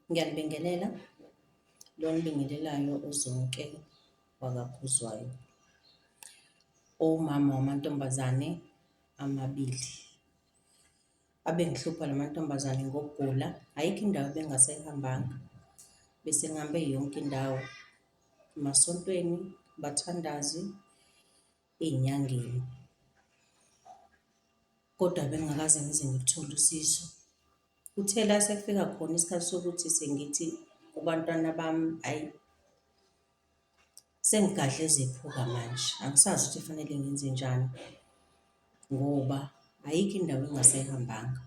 Ngiyanibingelela, lo onibingelelayo uZonke wakaKhuzwayo, umama wamantombazane amabili. Abengihlupha la mantombazane ngokugula, ayikho indawo ebengasayihambanga. Bese ngihambe yonke indawo, emasontweni, bathandazi, ey'nyangeni. Kodwa bengingakaze ngize ngikuthole usizo. Kuthe la sekufika khona isikhathi sokuthi sengithi kubantwana bami, ayi, sengigadle zephuka manje, angisazi ukuthi kufanele ngenze njani ngoba ayikho indawo engasayihambanga.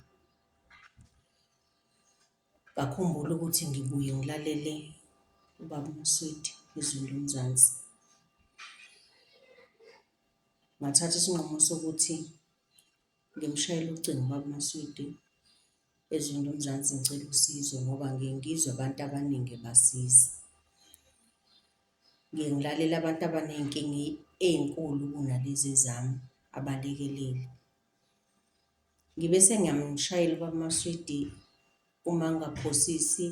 Ngakhumbula ukuthi ngibuye ngilalele uBaba uMswidi ezweni lomzansi. Ngathatha isinqumo sokuthi ngimshayele ucingo uBaba uMswidi ezweni lomzansi ngicela usizo ngoba ngiye ngizwe abantu abaningi basiza. Ngiye ngilalela abantu abaney'nkinga ey'nkulu kunalezi ezami, abalekeleli. Ngibe sengiyamshayela uBaba uMswidi uma ngingaphosisi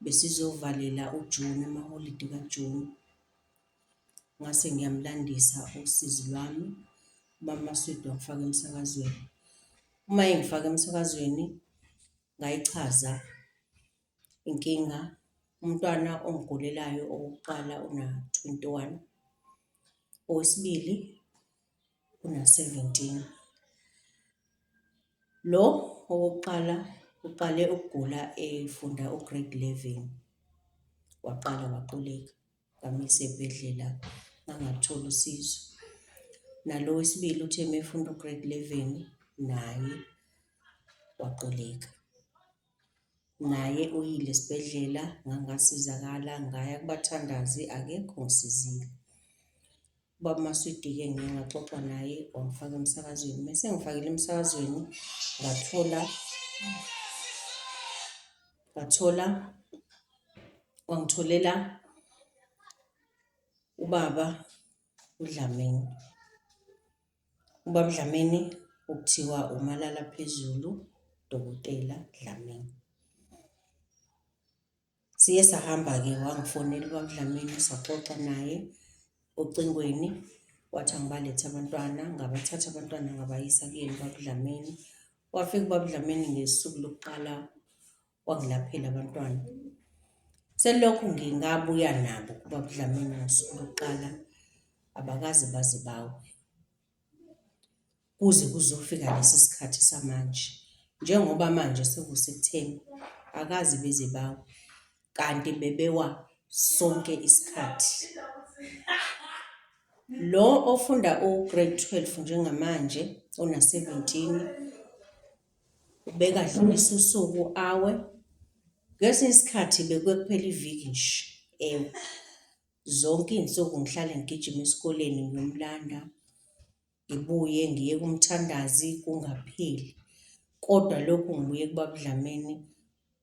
besizovalela uJuni, amaholidi kaJuni. Ngase ngiyamlandisa usizi lwami, uBaba uMswidi wangifaka emsakazweni. Uma engifaka emsakazweni ngayichaza inkinga, umntwana ongigulelayo owokuqala una-21, owesibili una-17. Lo owokuqala uqale ukugula efunda u-grade 11, waqala waquleka, ngamisa ey'bhedlela ngangaluthola usizo. Nalo wesibili uthe mefunda u-grade 11 naye waquleka. Naye uyile esibhedlela ngangasizakala, ngaya kubathandazi, akekho ongisizile. uBaba uMswidi-ke ngiye ngaxoxa naye wangifaka emsakazweni. Mese ngifakile emsakazweni wangitholela ubaba uDlamini. Ubaba uDlamini okuthiwa uMalala Phezulu, Dokotela Dlamini. Siye sahamba-ke wangifonela uBaba uDlamini, saxoxa naye ocingweni, wathi angibalethe abantwana, ngabathatha abantwana ngabayisa kuyena uBaba uDlamini. Wafika uBaba uDlamini ngesuku lokuqala wangilaphela abantwana. Selokhu ngabuya nabo kuBaba uDlamini ngosuku lokuqala, abakaze baze bawe kuze kuzofika lesi sikhathi samanje. Njengoba manje sekuwuSepthemba, akaze beze bawe, kanti bebewa sonke isikhathi. Lo ofunda u-grade 12 njengamanje una-17, ubekadlulisa usuku awe, ngesinye isikhathi bekuye kuphela iviki nje ewe. Zonke iy'nsuku ngihlale ngigijima esikoleni ngiyomlanda, ngibuye ngiye kumthandazi kungapheli. Kodwa lokhu ngibuye kuBaba uDlamini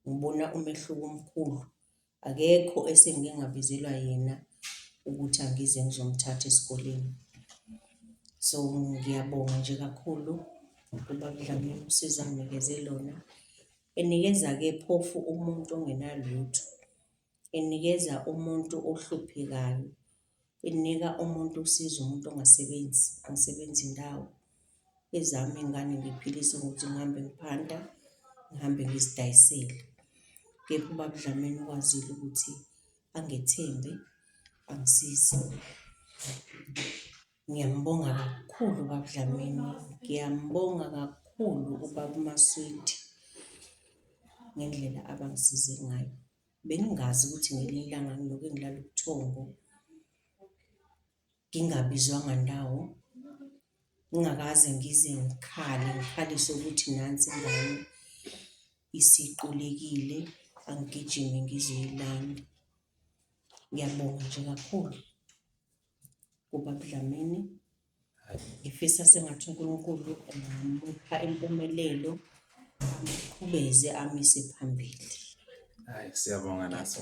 ngibona umehluko omkhulu. Akekho esengike ngabizelwa yena ukuthi angize ngizomthatha esikoleni. So ngiyabonga nje kakhulu kuBaba uDlamini usizo anginikeze lona. Enikeza-ke phofu umuntu ongenalutho, enikeza umuntu ohluphekayo, enika umuntu usizo umuntu ongasebenzi, angisebenzi indawo. Ezami iy'ngane ngiphilise ngokuthi ngihambe ngiphanda, ngihambe ngizidayisele. Kepha uBaba uDlamini ukwazile ukuthi angethembe, angisize. Ngiyambonga kakhulu uBaba uDlamini, ngiyambonga kakhulu uBaba uMswidi ngendlela abangisize ngayo. Bengingazi ukuthi ngelinye ilanga ngiloke ngilala ubuthongo, ngingabizwanga ndawo, ngingakaze ngize ngikhalise ukuthi nansi ingane isiqulekile, angigijime ngizoyilanda. Ngiyabonga nje kakhulu kuBaba uDlamini. Ngifisa sengathi uNkulunkulu angamupha impumelelo, aqhubeze amise phambili. Hayi, siyabonga naso.